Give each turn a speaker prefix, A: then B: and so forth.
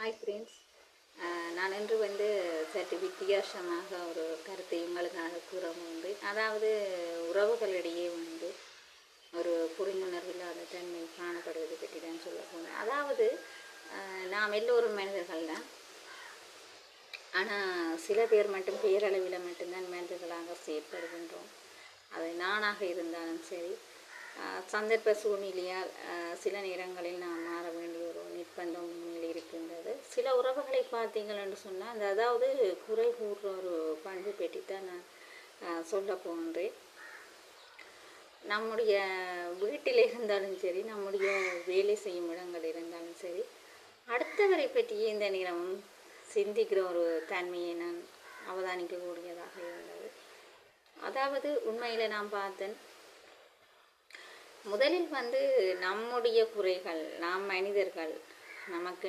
A: Hi friends. நான் இன்று சற்று வித்தியாசமாக ஒரு கருத்தை உங்களுக்காக கூற வந்து, அதாவது உறவுகளிடையே ஒரு புரிந்துணர்வு இல்லாத தன்மை காணப்படுவது பற்றி தான் சொல்ல போனேன். அதாவது நாம் எல்லோரும் மனிதர்கள் தான். ஆனால் சில பேர் மட்டும் பேரளவில் மட்டும்தான் மனிதர்களாக செயற்படுகின்றோம். அது நானாக இருந்தாலும் சரி, சந்தர்ப்ப சூழ்நிலையால் சில நேரங்களில் நாம் மாற வேண்டிய ஒரு நிர்பந்தம் இருக்கின்றது. சில உறவுகளை பார்த்தீங்கன்னு சொன்னால் அதாவது குறை கூறுற ஒரு பண்பு பற்றித்தான் நான் சொல்ல போகின்றேன். நம்முடைய வீட்டில் இருந்தாலும் சரி, நம்முடைய வேலை செய்யும் இடங்கள் இருந்தாலும் சரி, அடுத்தவரை பற்றியே இந்த நேரமும் சிந்திக்கிற ஒரு தன்மையை நான் அவதானிக்கக்கூடியதாக இருந்தது. அதாவது உண்மையில் நான் பார்த்தேன், முதலில் நம்முடைய குறைகள், நாம் மனிதர்கள், நமக்கு